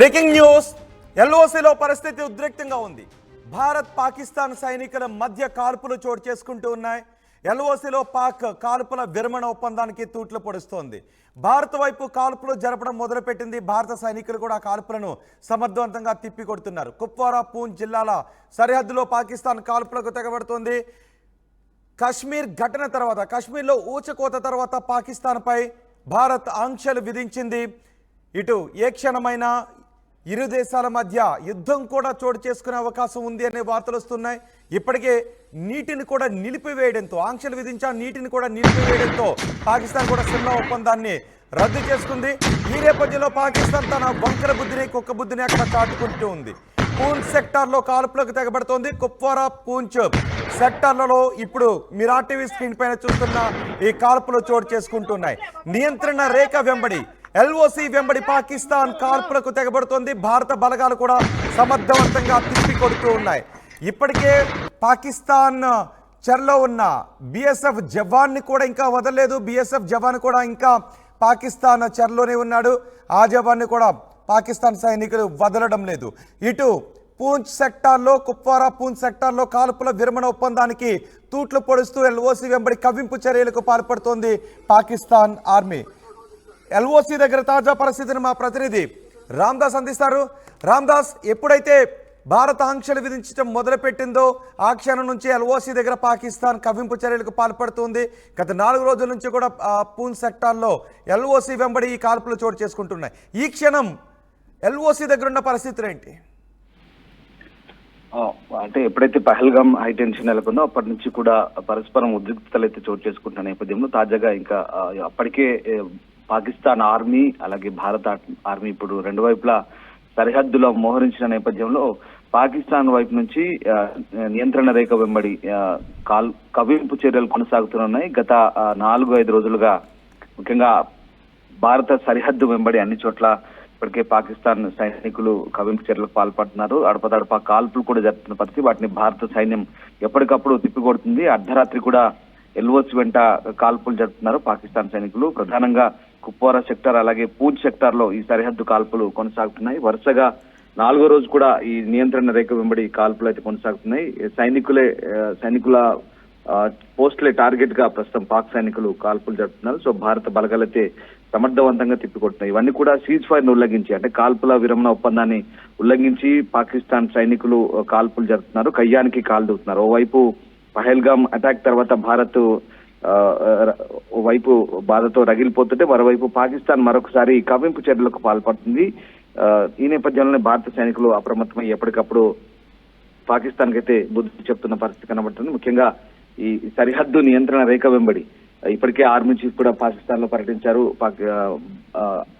Breaking news. ఎల్ఓసిలో పరిస్థితి ఉద్రిక్తంగా ఉంది. భారత్ పాకిస్తాన్ సైనికుల మధ్య కాల్పులు చోటు చేసుకుంటూ ఉన్నాయి. ఎల్ఓసిలో పాక్ కాల్పుల విరమణ ఒప్పందానికి తూట్లు పొడుస్తోంది. భారత్ వైపు కాల్పులు జరపడం మొదలుపెట్టింది. భారత సైనికులు కూడా కాల్పులను సమర్థవంతంగా తిప్పికొడుతున్నారు. కుప్వారా, పూంచ్ జిల్లాల సరిహద్దులో పాకిస్తాన్ కాల్పులకు తెగబడుతోంది. కశ్మీర్ ఘటన తర్వాత, కశ్మీర్లో ఊచకోత తర్వాత పాకిస్తాన్పై భారత్ ఆంక్షలు విధించింది. ఇటు ఏ క్షణమైనా ఇరు దేశాల మధ్య యుద్ధం కూడా చోటు చేసుకునే అవకాశం ఉంది అనే వార్తలు వస్తున్నాయి. ఇప్పటికే నీటిని కూడా నిలిపివేయడంతో, ఆంక్షలు విధించా నీటిని కూడా నిలిపివేయడంతో పాకిస్తాన్ కూడా సిమ్లా ఒప్పందాన్ని రద్దు చేసుకుంది. ఈ నేపథ్యంలో పాకిస్తాన్ తన వంకర బుద్ధిని, కుక్క బుద్ధిని అక్కడ చాటుకుంటూ ఉంది. పూంచ్ సెక్టార్లో కాల్పులకు తెగబడుతోంది. కుప్వారా, పూంచ్ సెక్టార్లలో ఇప్పుడు మిరా టీవీ స్క్రీన్ పైన చూస్తున్న ఈ కాల్పులు చోటు చేసుకుంటున్నాయి. నియంత్రణ రేఖ వెంబడి, ఎల్ఓసి వెంబడి పాకిస్తాన్ కాల్పులకు తెగబడుతోంది. భారత బలగాలు కూడా సమర్థవంతంగా తిప్పికొడుతూ ఉన్నాయి. ఇప్పటికే పాకిస్తాన్ చెరలో ఉన్న బిఎస్ఎఫ్ జవాన్ని కూడా ఇంకా వదలలేదు. బిఎస్ఎఫ్ జవాన్ కూడా ఇంకా పాకిస్తాన్ చెరలోనే ఉన్నాడు. ఆ జవాన్ని కూడా పాకిస్తాన్ సైనికులు వదలడం లేదు. ఇటు పూంచ్ సెక్టార్లో, కుప్వారా పూంచ్ సెక్టార్లో కాల్పుల విరమణ ఒప్పందానికి తూట్లు పొడుస్తూ ఎల్ఓసి వెంబడి కవ్వింపు చర్యలకు పాల్పడుతోంది పాకిస్తాన్ ఆర్మీ. ఎల్ఓసి దగ్గర తాజా పరిస్థితిని మా ప్రతినిధి రామ్దాస్ అందిస్తారు. రామ్దాస్, ఎప్పుడైతే భారత ఆంక్షలు విధించడం మొదలుపెట్టిందో ఆ క్షణం నుంచి ఎల్ఓసి దగ్గర పాకిస్తాన్ కవ్వింపు చర్యలకు పాల్పడుతుంది. గత 4 రోజుల నుంచి కూడా పూంచ్ సెక్టార్లో ఎల్ఓసి వెంబడి ఈ కాల్పులు చోటు చేసుకుంటున్నాయి. ఈ క్షణం ఎల్ఓసి దగ్గర ఉన్న పరిస్థితులు ఏంటి? అంటే ఎప్పుడైతే పహల్గామ్ హై టెన్షన్ నెలకొందో అప్పటి నుంచి కూడా పరస్పరం ఉద్రిక్తతలు అయితే చోటు చేసుకుంటున్న నేపథ్యంలో తాజాగా ఇంకా అప్పటికే పాకిస్తాన్ ఆర్మీ అలాగే భారత ఆర్మీ ఇప్పుడు రెండు వైపులా సరిహద్దులో మోహరించిన నేపథ్యంలో పాకిస్తాన్ వైపు నుంచి నియంత్రణ రేఖ వెంబడి కవ్వింపు చర్యలు కొనసాగుతున్నాయి. గత 4-5 రోజులుగా ముఖ్యంగా భారత సరిహద్దు వెంబడి అన్ని చోట్ల ఇప్పటికే పాకిస్తాన్ సైనికులు కవ్వింపు చర్యలకు పాల్పడుతున్నారు. అడపదడప కాల్పులు కూడా జరుగుతున్న పరిస్థితి. వాటిని భారత సైన్యం ఎప్పటికప్పుడు తిప్పికొడుతుంది. అర్ధరాత్రి కూడా ఎల్ఓసి వెంట కాల్పులు జరుపుతున్నారు పాకిస్తాన్ సైనికులు. ప్రధానంగా కుప్వారా సెక్టార్ అలాగే పూంచ్ సెక్టార్ లో ఈ సరిహద్దు కాల్పులు కొనసాగుతున్నాయి. వరుసగా 4వ రోజు కూడా ఈ నియంత్రణ రేఖ వెంబడి కాల్పులు అయితే కొనసాగుతున్నాయి. సైనికుల పోస్టులే టార్గెట్ గా ప్రస్తుతం పాక్ సైనికులు కాల్పులు జరుపుతున్నారు. సో భారత బలగాలైతే సమర్థవంతంగా తిప్పికొడుతున్నాయి. ఇవన్నీ కూడా సీజ్ ఫైర్ ను ఉల్లంఘించి, అంటే కాల్పుల విరమణ ఒప్పందాన్ని ఉల్లంఘించి పాకిస్తాన్ సైనికులు కాల్పులు జరుపుతున్నారు, కయ్యానికి కాల్దూతున్నారు. ఓవైపు పహల్గామ్ అటాక్ తర్వాత భారత్ వైపు బాధతో రగిలిపోతుంటే మరోవైపు పాకిస్తాన్ మరొకసారి కవ్వింపు చర్యలకు పాల్పడుతుంది. ఈ నేపథ్యంలోనే భారత సైనికులు అప్రమత్తమై ఎప్పటికప్పుడు పాకిస్తాన్ కి అయితే బుద్ధి చెప్తున్న పరిస్థితి కనబడుతుంది. ముఖ్యంగా ఈ సరిహద్దు నియంత్రణ రేఖ వెంబడి ఇప్పటికే ఆర్మీ చీఫ్ కూడా పాకిస్తాన్ లో పర్యటించారు.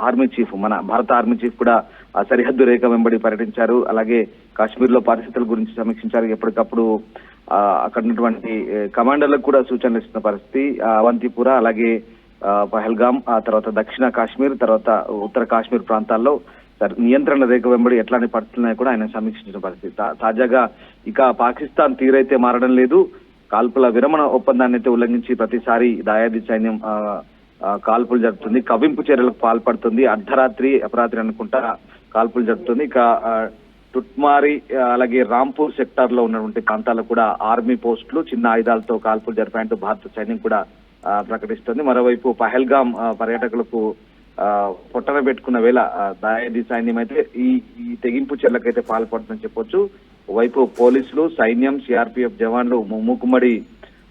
ఆర్మీ చీఫ్, మన భారత ఆర్మీ చీఫ్ కూడా ఆ సరిహద్దు రేఖ వెంబడి పర్యటించారు. అలాగే కాశ్మీర్ లో పరిస్థితుల గురించి సమీక్షించారు. ఎప్పటికప్పుడు అక్కడ ఉన్నటువంటి కమాండర్లకు కూడా సూచనలు ఇస్తున్న పరిస్థితి. అవంతిపుర అలాగే పహల్గామ్, ఆ తర్వాత దక్షిణ కాశ్మీర్, తర్వాత ఉత్తర కాశ్మీర్ ప్రాంతాల్లో నియంత్రణ రేఖ వెంబడి ఎట్లాంటి పరిస్థితులున్నాయి కూడా ఆయన సమీక్షించిన పరిస్థితి. తాజాగా ఇక పాకిస్తాన్ తీరైతే మారడం లేదు. కాల్పుల విరమణ ఒప్పందాన్ని అయితే ఉల్లంఘించి ప్రతిసారి దాయాది సైన్యం కాల్పులు జరుపుతుంది, కవ్వింపు చర్యలకు పాల్పడుతుంది. అపరాత్రి అనుకుంటా కాల్పులు జరుపుతుంది. ఇక టుట్మారి అలాగే రాంపూర్ సెక్టార్ లో ఉన్నటువంటి ప్రాంతాల్లో కూడా ఆర్మీ పోస్టులు చిన్న ఆయుధాలతో కాల్పులు జరిపాయంటూ భారత సైన్యం కూడా ప్రకటిస్తుంది. మరోవైపు పహల్గామ్ పర్యాటకులకు పొట్టన పెట్టుకున్న వేళ దాయాది సైన్యం అయితే ఈ తెగింపు చర్యలకైతే పాల్పడుతుందని చెప్పొచ్చు. వైపు పోలీసులు, సైన్యం, సిఆర్పిఎఫ్ జవాన్లు మూకుమ్మడి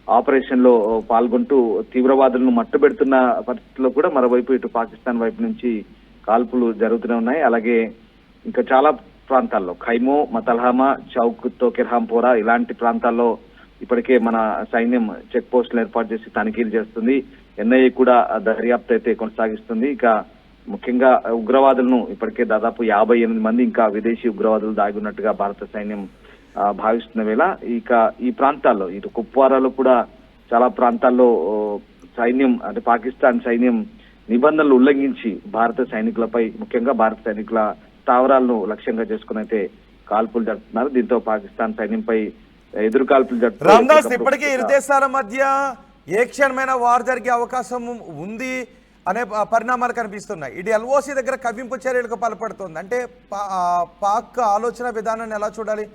ఆపరేషన్ లో పాల్గొంటూ తీవ్రవాదులను మట్టుబెడుతున్న పరిస్థితుల్లో కూడా మరోవైపు ఇటు పాకిస్తాన్ వైపు నుంచి కాల్పులు జరుగుతూనే ఉన్నాయి. అలాగే ఇంకా చాలా ప్రాంతాల్లో ఖైమో, మతల్హామా, చౌక్, తోకెర్హాంపోరా ఇలాంటి ప్రాంతాల్లో ఇప్పటికే మన సైన్యం చెక్ పోస్టులు ఏర్పాటు చేసి తనిఖీలు చేస్తుంది. ఎన్ఐఏ కూడా దర్యాప్తు అయితే కొనసాగిస్తుంది. ఇక ముఖ్యంగా ఉగ్రవాదులను ఇప్పటికే దాదాపు 58 మంది ఇంకా విదేశీ ఉగ్రవాదులు దాగి ఉన్నట్టుగా భారత సైన్యం భావిస్తున్న వేళ ఇక ఈ ప్రాంతాల్లో ఇటు కుప్వారాలో కూడా చాలా ప్రాంతాల్లో సైన్యం, అంటే పాకిస్తాన్ సైన్యం నిబంధనలు ఉల్లంఘించి భారత సైనికులపై, ముఖ్యంగా భారత సైనికుల స్థావరాలను లక్ష్యంగా చేసుకుని అయితే కాల్పులు జరుపుతున్నారు. దీంతో పాకిస్తాన్ సైన్యంపై ఎదురు కాల్పులు జరుపుతున్నారు. ఇప్పటికే ఇరు దేశాల మధ్య ఏ క్షణమైన వార్ జరిగే అవకాశం ఉంది అనే పరిణామాలు కనిపిస్తున్నాయి. ఇది ఎల్ఓసి దగ్గర కవ్వింపు చర్యలకు పాల్పడుతుంది. అంటే పాక్ ఆలోచన విధానాన్ని ఎలా చూడాలి?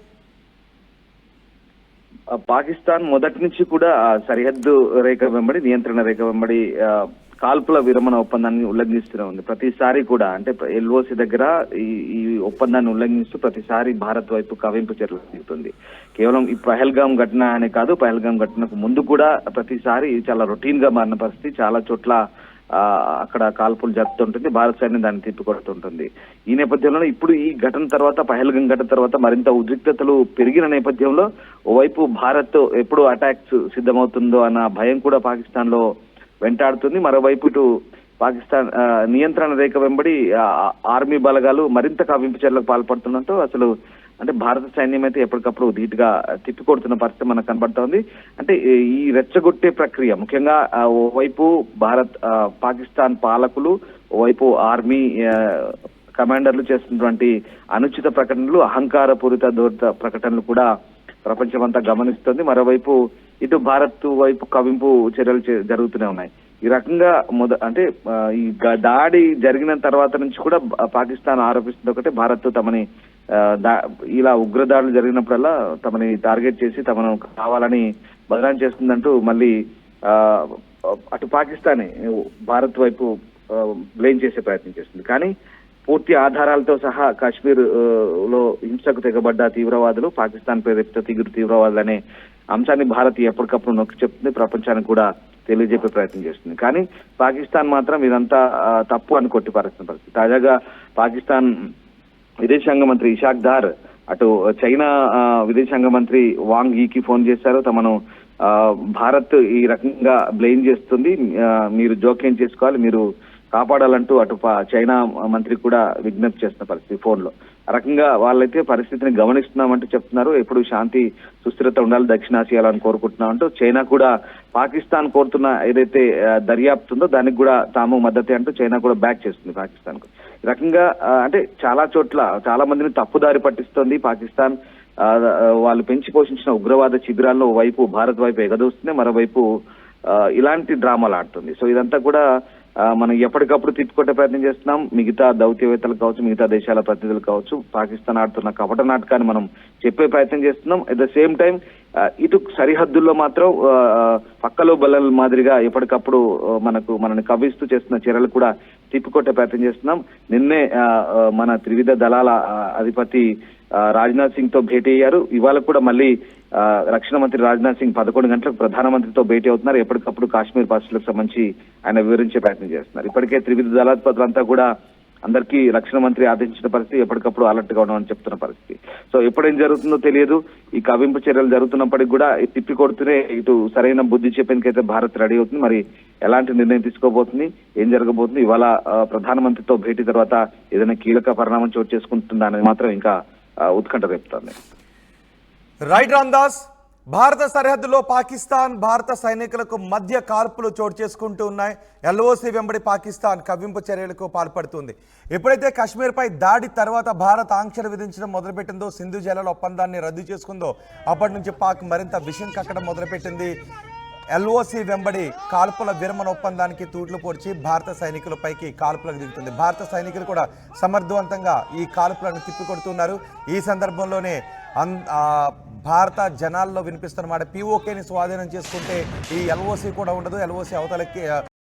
పాకిస్తాన్ మొదటి నుంచి కూడా సరిహద్దు రేఖ వెంబడి, నియంత్రణ రేఖ వెంబడి కాల్పుల విరమణ ఒప్పందాన్ని ఉల్లంఘిస్తూనే ఉంది. ప్రతిసారి కూడా అంటే ఎల్ఓసి దగ్గర ఈ ఒప్పందాన్ని ఉల్లంఘిస్తూ ప్రతిసారి భారత్ వైపు కవింపు చర్యలు జరుగుతుంది. కేవలం ఈ పహల్గాం ఘటన అనే కాదు, పహల్గాం ఘటనకు ముందు కూడా ప్రతిసారి చాలా రొటీన్ గా మారిన పరిస్థితి. చాలా చోట్ల అక్కడ కాల్పులు జరుగుతుంటుంది, భారత సైన్యం దాన్ని తిప్పికొడుతుంటుంది. ఈ నేపథ్యంలో ఇప్పుడు ఈ ఘటన తర్వాత, పహల్గాం ఘటన తర్వాత మరింత ఉద్రిక్తతలు పెరిగిన నేపథ్యంలో ఓవైపు భారత్ ఎప్పుడు అటాక్స్ సిద్ధమవుతుందో అన్న భయం కూడా పాకిస్తాన్ లో వెంటాడుతుంది. మరోవైపు ఇటు పాకిస్తాన్ నియంత్రణ రేఖ వెంబడి ఆర్మీ బలగాలు మరింత కవ్వింపు చర్యలకు పాల్పడుతుండటంతో అసలు అంటే భారత సైన్యం అయితే ఎప్పటికప్పుడు ధీటుగా తిప్పికొడుతున్న పరిస్థితి మనకు కనబడుతోంది. అంటే ఈ రెచ్చగొట్టే ప్రక్రియ ముఖ్యంగా ఓవైపు పాకిస్తాన్ పాలకులు, ఓవైపు ఆర్మీ కమాండర్లు చేస్తున్నటువంటి అనుచిత ప్రకటనలు, అహంకారపూరిత దూరత ప్రకటనలు కూడా ప్రపంచమంతా గమనిస్తుంది. మరోవైపు ఇటు భారత్ వైపు కవింపు చర్యలు జరుగుతూనే ఉన్నాయి. ఈ రకంగా అంటే ఈ దాడి జరిగిన తర్వాత నుంచి కూడా పాకిస్తాన్ ఆరోపిస్తుంది ఒకటే, భారత్ తమని ఇలా ఉగ్రదాడులు జరిగినప్పుడల్లా తమని టార్గెట్ చేసి తమను కావాలని బదనాం చేస్తుందంటూ మళ్ళీ అటు పాకిస్తానే భారత్ వైపు బ్లేమ్ చేసే ప్రయత్నం చేస్తుంది. కానీ పూర్తి ఆధారాలతో సహా కాశ్మీర్ లో హింసకు తెగబడ్డ తీవ్రవాదులు, పాకిస్తాన్ ప్రేరేపిత తీవ్రవాదులు అనే అంశాన్ని భారత్ ఎప్పటికప్పుడు నొక్కి చెప్తుంది, ప్రపంచానికి కూడా తెలియజెప్పే ప్రయత్నం చేస్తుంది. కానీ పాకిస్తాన్ మాత్రం ఇదంతా తప్పు అని కొట్టిపారేస్తున్న పరిస్థితి. తాజాగా పాకిస్తాన్ విదేశాంగ మంత్రి ఇషాక్ దార్ అటు చైనా విదేశాంగ మంత్రి వాంగ్ యీకి ఫోన్ చేశారు. తమను భారత్ ఈ రకంగా బ్లేమ్ చేస్తుంది, మీరు జోక్యం చేసుకోవాలి, మీరు కాపాడాలంటూ అటు చైనా మంత్రి కూడా విజ్ఞప్తి చేస్తున్న పరిస్థితి ఫోన్ లో. ఆ రకంగా వాళ్ళైతే పరిస్థితిని గమనిస్తున్నామంటూ చెప్తున్నారు. ఎప్పుడు శాంతి సుస్థిరత ఉండాలి దక్షిణాసియాలో అని కోరుకుంటున్నామంటూ చైనా కూడా పాకిస్తాన్ కోరుతున్న ఏదైతే దర్యాప్తు ఉందో దానికి కూడా తాము మద్దతే అంటూ చైనా కూడా బ్యాక్ చేస్తుంది పాకిస్తాన్ కు. ఈ రకంగా అంటే చాలా చోట్ల చాలా మందిని తప్పుదారి పట్టిస్తోంది పాకిస్తాన్. వాళ్ళు పెంచి పోషించిన ఉగ్రవాద శిబిరాల్లో వైపు భారత్ వైపు ఎగదూస్తుంది, మరోవైపు ఇలాంటి డ్రామాలు ఆడుతుంది. సో ఇదంతా కూడా మనం ఎప్పటికప్పుడు తిట్టుకొట్టే ప్రయత్నం చేస్తున్నాం. మిగతా దౌత్యవేత్తలు కావచ్చు, మిగతా దేశాల ప్రతినిధులు కావచ్చు, పాకిస్తాన్ ఆడుతున్న కపట నాటకాన్ని మనం చెప్పే ప్రయత్నం చేస్తున్నాం. అట్ ద సేమ్ టైం ఇటు సరిహద్దుల్లో మాత్రం పక్కలో బల్లల మాదిరిగా ఎప్పటికప్పుడు మనల్ని కవ్విస్తూ చేస్తున్న చర్యలు కూడా తిప్పికొట్టే ప్రయత్నం చేస్తున్నాం. నిన్నే మన త్రివిధ దళాల అధిపతి రాజ్నాథ్ సింగ్ తో భేటీ అయ్యారు. ఇవాళ కూడా మళ్ళీ రక్షణ మంత్రి రాజ్నాథ్ సింగ్ 11 గంటలకు ప్రధానమంత్రితో భేటీ అవుతున్నారు. ఎప్పటికప్పుడు కాశ్మీర్ పరిస్థితులకు సంబంధించి ఆయన వివరించే ప్రయత్నం చేస్తున్నారు. ఇప్పటికే త్రివిధ దళాధిపతులంతా కూడా అందరికీ రక్షణ మంత్రి ఆదేశించిన పరిస్థితి, ఎప్పటికప్పుడు అలర్ట్ గా ఉండమని చెప్తున్న పరిస్థితి. సో ఎప్పుడేం జరుగుతుందో తెలియదు. ఈ కవింపు చర్యలు జరుగుతున్నప్పటికీ కూడా తిప్పి కొడుతూనే ఇటు సరైన బుద్ధి చెప్పేందుకైతే భారత్ రెడీ అవుతుంది. మరి ఎలాంటి నిర్ణయం తీసుకోబోతుంది, ఏం జరగబోతుంది, ఇవాళ ప్రధానమంత్రితో భేటీ తర్వాత ఏదైనా కీలక పరిణామం చోటు చేసుకుంటుందా అనేది మాత్రం ఇంకా ఉత్కంఠ రేపుతోంది. రైట్ రామ్దాస్, భారత సరిహద్దులో పాకిస్తాన్ భారత సైనికులకు మధ్య కాల్పులు చోటు చేసుకుంటూ ఉన్నాయి. ఎల్ఓసి వెంబడి పాకిస్తాన్ కవ్వింపు చర్యలకు పాల్పడుతుంది. ఎప్పుడైతే కాశ్మీర్పై దాడి తర్వాత భారత్ ఆంక్షలు విధించడం మొదలుపెట్టిందో, సింధు జలాల ఒప్పందాన్ని రద్దు చేసుకుందో, అప్పటి నుంచి పాక్ మరింత విషయం కక్కడం మొదలుపెట్టింది. ఎల్ఓసి వెంబడి కాల్పుల విరమణ ఒప్పందానికి తూట్లు పొడిచి భారత సైనికులపైకి కాల్పులకు దిగుతుంది. భారత సైనికులు కూడా సమర్థవంతంగా ఈ కాల్పులను తిప్పికొడుతున్నారు. ఈ సందర్భంలోనే భారత జనాల్లో వినిపిస్తున్నమాట, పీఓకేని స్వాధీనం చేసుకుంటే ఈ ఎల్ఓసి కూడా ఉండదు, ఎల్ఓసి అవతలకి